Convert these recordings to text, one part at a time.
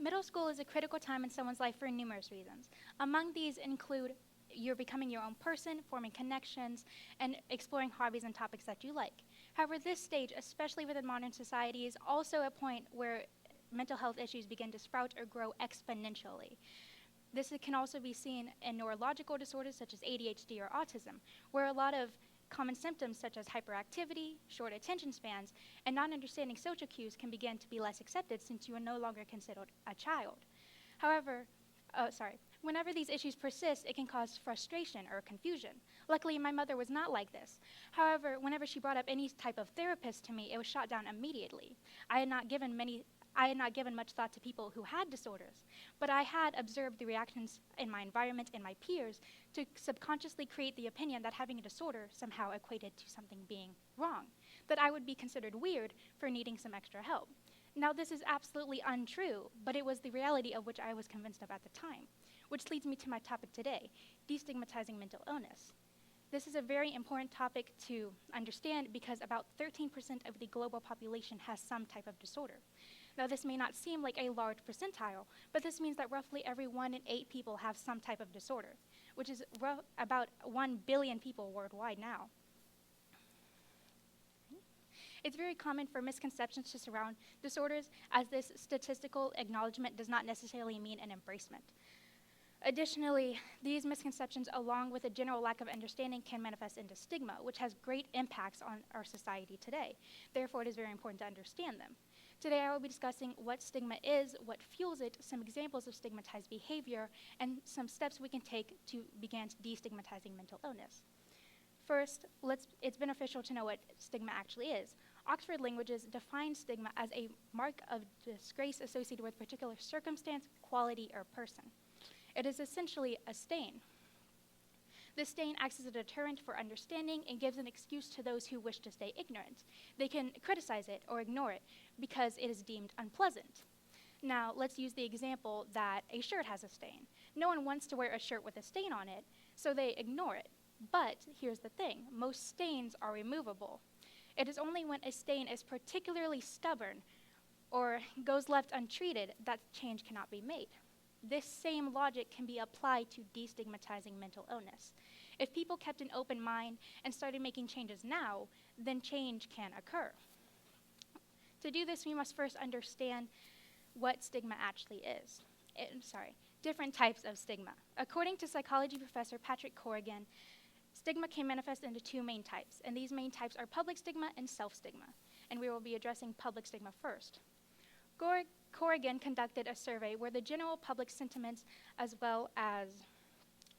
Middle school is a critical time in someone's life for numerous reasons. Among these include you're becoming your own person, forming connections, and exploring hobbies and topics that you like. However, this stage, especially within modern society, is also a point where mental health issues begin to sprout or grow exponentially. Can also be seen in neurological disorders such as ADHD or autism, where a lot of common symptoms such as hyperactivity, short attention spans, and not understanding social cues can begin to be less accepted since you are no longer considered a child. However, whenever these issues persist, it can cause frustration or confusion. Luckily, my mother was not like this. However, whenever she brought up any type of therapist to me, it was shot down immediately. I had not given much thought to people who had disorders, but I had observed the reactions in my environment and my peers to subconsciously create the opinion that having a disorder somehow equated to something being wrong, that I would be considered weird for needing some extra help. Now, this is absolutely untrue, but it was the reality of which I was convinced of at the time, which leads me to my topic today, destigmatizing mental illness. This is a very important topic to understand because about 13% of the global population has some type of disorder. Now, this may not seem like a large percentile, but this means that roughly every 1 in 8 people have some type of disorder, which is about 1 billion people worldwide now. It's very common for misconceptions to surround disorders, as this statistical acknowledgement does not necessarily mean an embracement. Additionally, these misconceptions, along with a general lack of understanding, can manifest into stigma, which has great impacts on our society today. Therefore, it is very important to understand them. Today, I will be discussing what stigma is, what fuels it, some examples of stigmatized behavior, and some steps we can take to begin destigmatizing mental illness. First, it's beneficial to know what stigma actually is. Oxford Languages defines stigma as a mark of disgrace associated with a particular circumstance, quality, or person. It is essentially a stain. This stain acts as a deterrent for understanding and gives an excuse to those who wish to stay ignorant. They can criticize it or ignore it because it is deemed unpleasant. Now, let's use the example that a shirt has a stain. No one wants to wear a shirt with a stain on it, so they ignore it. But here's the thing, most stains are removable. It is only when a stain is particularly stubborn or goes left untreated that change cannot be made. This same logic can be applied to destigmatizing mental illness. If people kept an open mind and started making changes now, then change can occur. To do this, we must first understand what stigma actually is. Different types of stigma. According to psychology professor Patrick Corrigan, stigma can manifest into 2 main types, and these main types are public stigma and self-stigma, and we will be addressing public stigma first. Corrigan conducted a survey where the general public sentiments as well as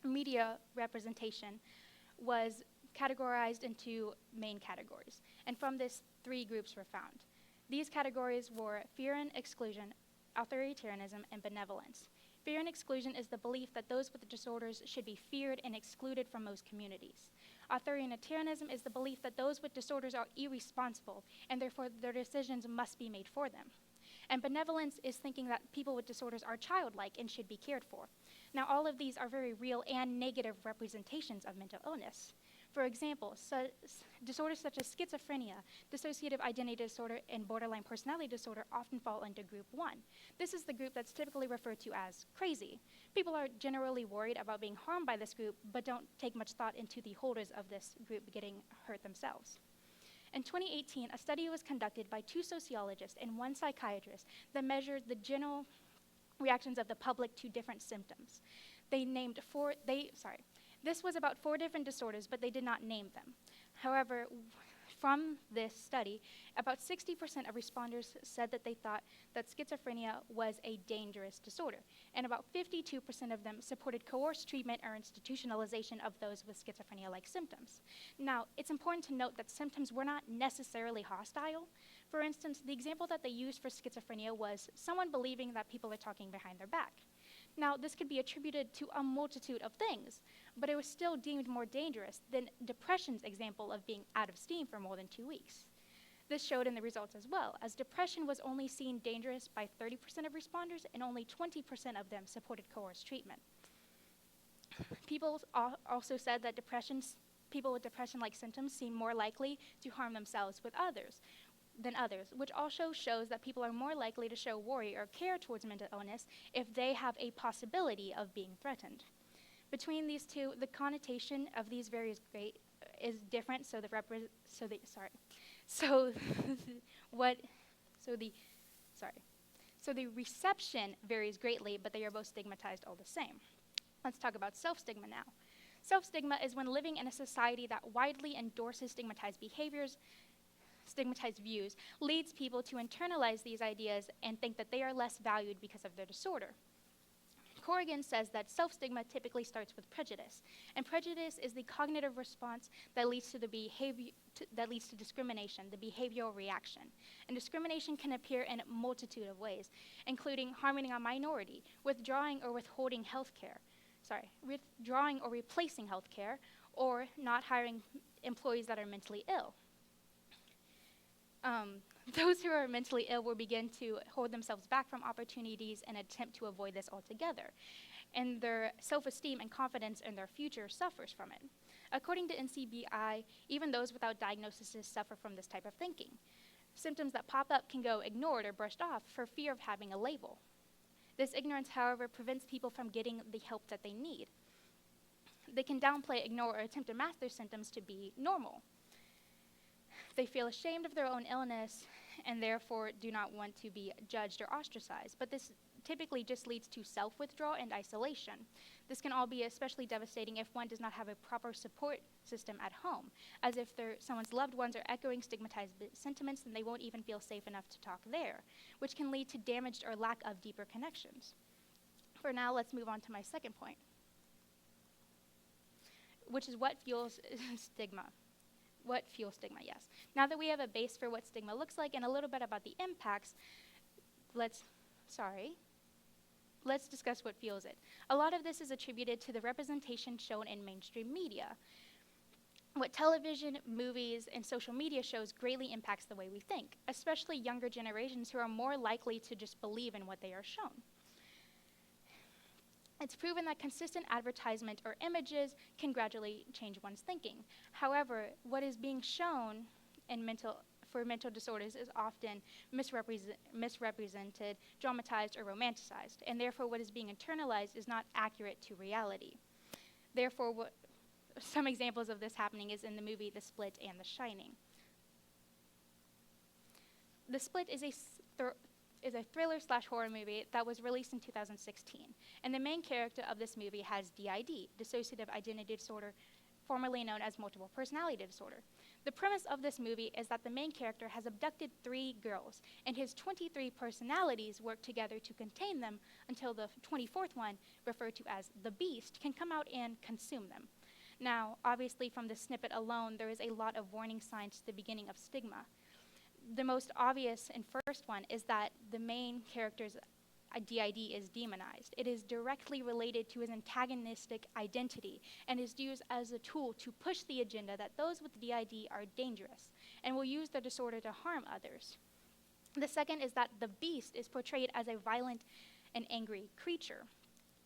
media representation was categorized into main categories, and from this 3 groups were found. These categories were fear and exclusion, authoritarianism, and benevolence. Fear and exclusion is the belief that those with disorders should be feared and excluded from most communities. Authoritarianism is the belief that those with disorders are irresponsible and therefore their decisions must be made for them. And benevolence is thinking that people with disorders are childlike and should be cared for. Now, all of these are very real and negative representations of mental illness. For example, disorders such as schizophrenia, dissociative identity disorder, and borderline personality disorder often fall into group 1. This is the group that's typically referred to as crazy. People are generally worried about being harmed by this group, but don't take much thought into the holders of this group getting hurt themselves. In 2018, a study was conducted by 2 sociologists and 1 psychiatrist that measured the general reactions of the public to different symptoms. This was about 4 different disorders, but they did not name them. However, from this study, about 60% of responders said that they thought that schizophrenia was a dangerous disorder, and about 52% of them supported coerced treatment or institutionalization of those with schizophrenia-like symptoms. Now, it's important to note that symptoms were not necessarily hostile. For instance, the example that they used for schizophrenia was someone believing that people are talking behind their back. Now, this could be attributed to a multitude of things, but it was still deemed more dangerous than depression's example of being out of steam for more than 2 weeks. This showed in the results as well, as depression was only seen dangerous by 30% of responders and only 20% of them supported coerced treatment. People also said that people with depression-like symptoms seem more likely to harm themselves with others, than others, which also shows that people are more likely to show worry or care towards mental illness if they have a possibility of being threatened. Between these two, the connotation of these various great is different. So the so the reception varies greatly, but they are both stigmatized all the same. Let's talk about self-stigma now. Self-stigma is when living in a society that widely endorses stigmatized behaviors, stigmatized views, leads people to internalize these ideas and think that they are less valued because of their disorder. Corrigan says that self-stigma typically starts with prejudice, and prejudice is the cognitive response that leads to discrimination, the behavioral reaction. And discrimination can appear in a multitude of ways, including harming a minority, withdrawing or replacing health care, or not hiring employees that are mentally ill. Those who are mentally ill will begin to hold themselves back from opportunities and attempt to avoid this altogether. And their self-esteem and confidence in their future suffers from it. According to NCBI, even those without diagnoses suffer from this type of thinking. Symptoms that pop up can go ignored or brushed off for fear of having a label. This ignorance, however, prevents people from getting the help that they need. They can downplay, ignore, or attempt to mask their symptoms to be normal. They feel ashamed of their own illness and therefore do not want to be judged or ostracized. But this typically just leads to self-withdrawal and isolation. This can all be especially devastating if one does not have a proper support system at home, as if someone's loved ones are echoing stigmatized sentiments and they won't even feel safe enough to talk there, which can lead to damaged or lack of deeper connections. For now, let's move on to my second point, which is what fuels stigma. What fuels stigma, yes. Now that we have a base for what stigma looks like and a little bit about the impacts, let's discuss what fuels it. A lot of this is attributed to the representation shown in mainstream media. What television, movies, and social media shows greatly impacts the way we think, especially younger generations who are more likely to just believe in what they are shown. It's proven that consistent advertisement or images can gradually change one's thinking. However, what is being shown for mental disorders is often misrepresented, dramatized, or romanticized, and therefore what is being internalized is not accurate to reality. Therefore, some examples of this happening is in the movie The Split and The Shining. The Split is a thriller/horror movie that was released in 2016. And the main character of this movie has DID, dissociative identity disorder, formerly known as multiple personality disorder. The premise of this movie is that the main character has abducted 3 girls, and his 23 personalities work together to contain them until the 24th one, referred to as the Beast, can come out and consume them. Now, obviously from the snippet alone, there is a lot of warning signs to the beginning of stigma. The most obvious and first one is that the main character's DID is demonized. It is directly related to his antagonistic identity and is used as a tool to push the agenda that those with DID are dangerous and will use their disorder to harm others. The second is that the Beast is portrayed as a violent and angry creature.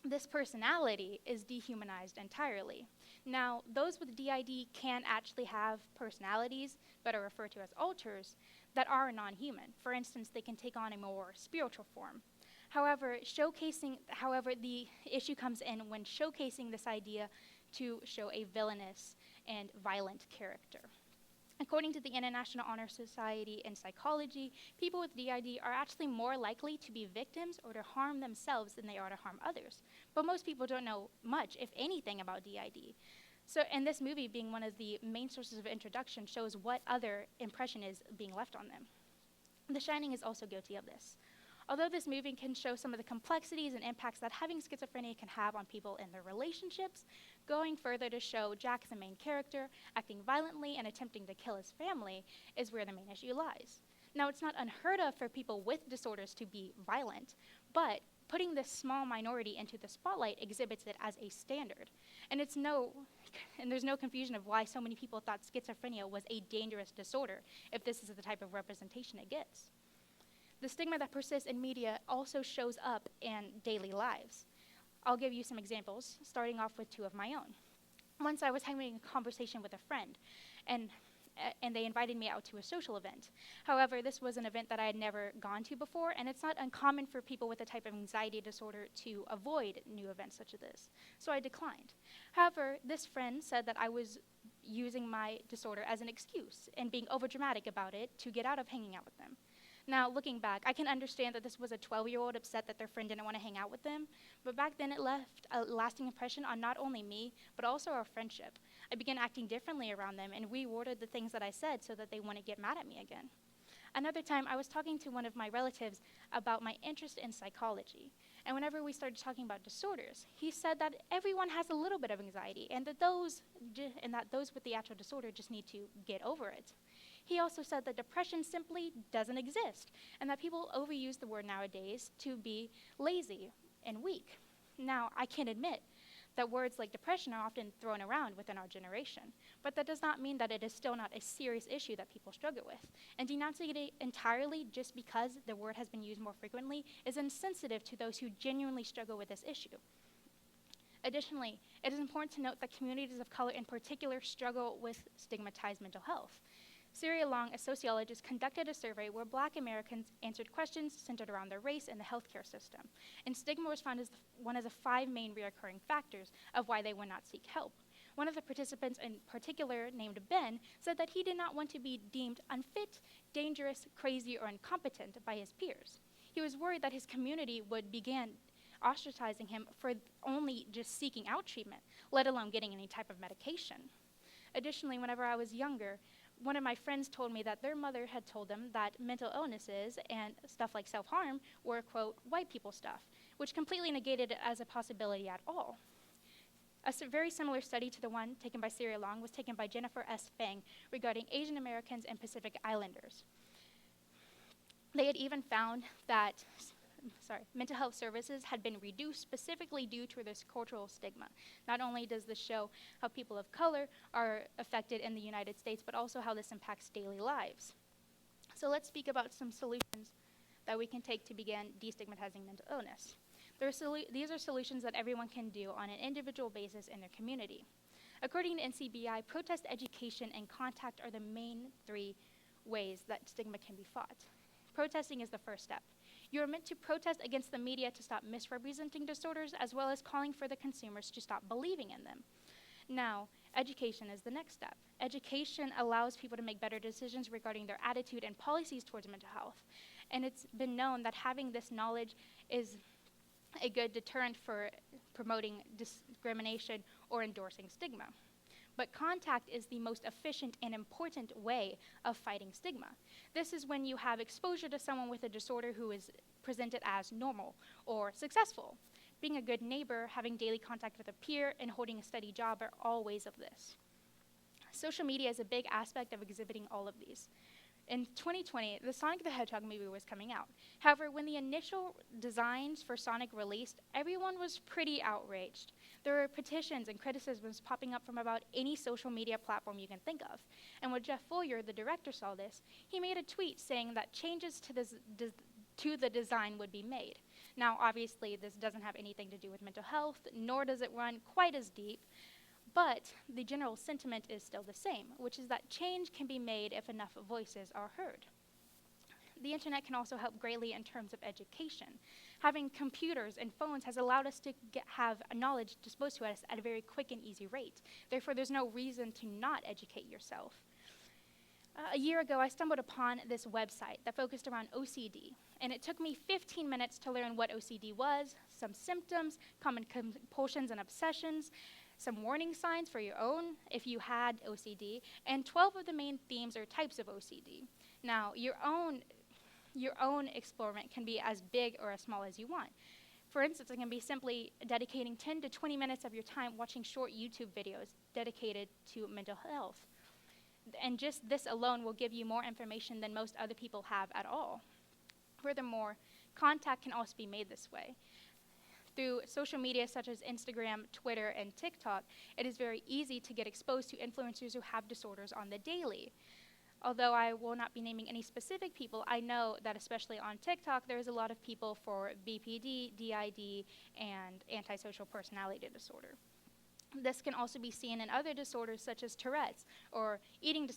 This personality is dehumanized entirely. Now, those with DID can actually have personalities, but are referred to as alters, that are non-human. For instance, they can take on a more spiritual form. However, the issue comes in when showcasing this idea to show a villainous and violent character. According to the International Honor Society in Psychology, people with DID are actually more likely to be victims or to harm themselves than they are to harm others. But most people don't know much, if anything, about DID. So, and this movie, being one of the main sources of introduction, shows what other impression is being left on them. The Shining is also guilty of this. Although this movie can show some of the complexities and impacts that having schizophrenia can have on people in their relationships, going further to show Jack, the main character, acting violently and attempting to kill his family is where the main issue lies. Now, it's not unheard of for people with disorders to be violent, but putting this small minority into the spotlight exhibits it as a standard. And there's no confusion of why so many people thought schizophrenia was a dangerous disorder if this is the type of representation it gets. The stigma that persists in media also shows up in daily lives. I'll give you some examples, starting off with 2 of my own. Once I was having a conversation with a friend, and and they invited me out to a social event. However, this was an event that I had never gone to before, and it's not uncommon for people with a type of anxiety disorder to avoid new events such as this. So I declined. However, this friend said that I was using my disorder as an excuse and being overdramatic about it to get out of hanging out with them. Now, looking back, I can understand that this was a 12-year-old upset that their friend didn't want to hang out with them, but back then it left a lasting impression on not only me, but also our friendship. I began acting differently around them and reworded the things that I said so that they wouldn't get mad at me again. Another time, I was talking to one of my relatives about my interest in psychology, and whenever we started talking about disorders, he said that everyone has a little bit of anxiety, and that those with the actual disorder just need to get over it. He also said that depression simply doesn't exist, and that people overuse the word nowadays to be lazy and weak. Now, I can admit that words like depression are often thrown around within our generation, but that does not mean that it is still not a serious issue that people struggle with. And denouncing it entirely just because the word has been used more frequently is insensitive to those who genuinely struggle with this issue. Additionally, it is important to note that communities of color in particular struggle with stigmatized mental health. Shaleigh, a sociologist, conducted a survey where Black Americans answered questions centered around their race in the healthcare system, and stigma was found as one of the 5 main recurring factors of why they would not seek help. One of the participants in particular, named Ben, said that he did not want to be deemed unfit, dangerous, crazy, or incompetent by his peers. He was worried that his community would begin ostracizing him for only just seeking out treatment, let alone getting any type of medication. Additionally, whenever I was younger, one of my friends told me that their mother had told them that mental illnesses and stuff like self-harm were, quote, white people stuff, which completely negated it as a possibility at all. A very similar study to the one taken by Shaleigh was taken by Jennifer S. Fang regarding Asian Americans and Pacific Islanders. They had even found that mental health services had been reduced specifically due to this cultural stigma. Not only does this show how people of color are affected in the United States, but also how this impacts daily lives. So let's speak about some solutions that we can take to begin destigmatizing mental illness. These are solutions that everyone can do on an individual basis in their community. According to NCBI, protest, education, and contact are the main 3 ways that stigma can be fought. Protesting is the first step. You are meant to protest against the media to stop misrepresenting disorders, as well as calling for the consumers to stop believing in them. Now, education is the next step. Education allows people to make better decisions regarding their attitude and policies towards mental health. And it's been known that having this knowledge is a good deterrent for promoting discrimination or endorsing stigma. But contact is the most efficient and important way of fighting stigma. This is when you have exposure to someone with a disorder who is presented as normal or successful. Being a good neighbor, having daily contact with a peer, and holding a steady job are all ways of this. Social media is a big aspect of exhibiting all of these. In 2020, the Sonic the Hedgehog movie was coming out. However, when the initial designs for Sonic released, everyone was pretty outraged. There were petitions and criticisms popping up from about any social media platform you can think of. And when Jeff Foyer, the director, saw this, he made a tweet saying that changes to the design would be made. Now, obviously, this doesn't have anything to do with mental health, nor does it run quite as deep. But the general sentiment is still the same, which is that change can be made if enough voices are heard. The internet can also help greatly in terms of education. Having computers and phones has allowed us to have knowledge disposed to us at a very quick and easy rate. Therefore, there's no reason to not educate yourself. A year ago, I stumbled upon this website that focused around OCD, and it took me 15 minutes to learn what OCD was, some symptoms, common compulsions and obsessions, some warning signs for your own if you had OCD, and 12 of the main themes or types of OCD. Now, your own experiment can be as big or as small as you want. For instance, it can be simply dedicating 10 to 20 minutes of your time watching short YouTube videos dedicated to mental health. And just this alone will give you more information than most other people have at all. Furthermore, contact can also be made this way. Through social media such as Instagram, Twitter, and TikTok, it is very easy to get exposed to influencers who have disorders on the daily. Although I will not be naming any specific people, I know that especially on TikTok, there's a lot of people for BPD, DID, and antisocial personality disorder. This can also be seen in other disorders such as Tourette's or eating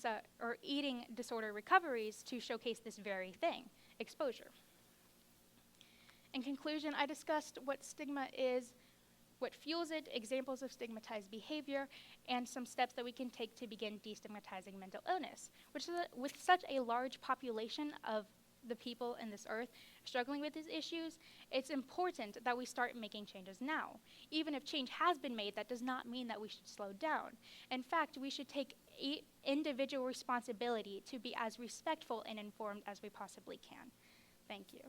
disorder recoveries to showcase this very thing, exposure. In conclusion, I discussed what stigma is, what fuels it, examples of stigmatized behavior, and some steps that we can take to begin destigmatizing mental illness, which is with such a large population of the people in this earth struggling with these issues, it's important that we start making changes now. Even if change has been made, that does not mean that we should slow down. In fact, we should take individual responsibility to be as respectful and informed as we possibly can. Thank you.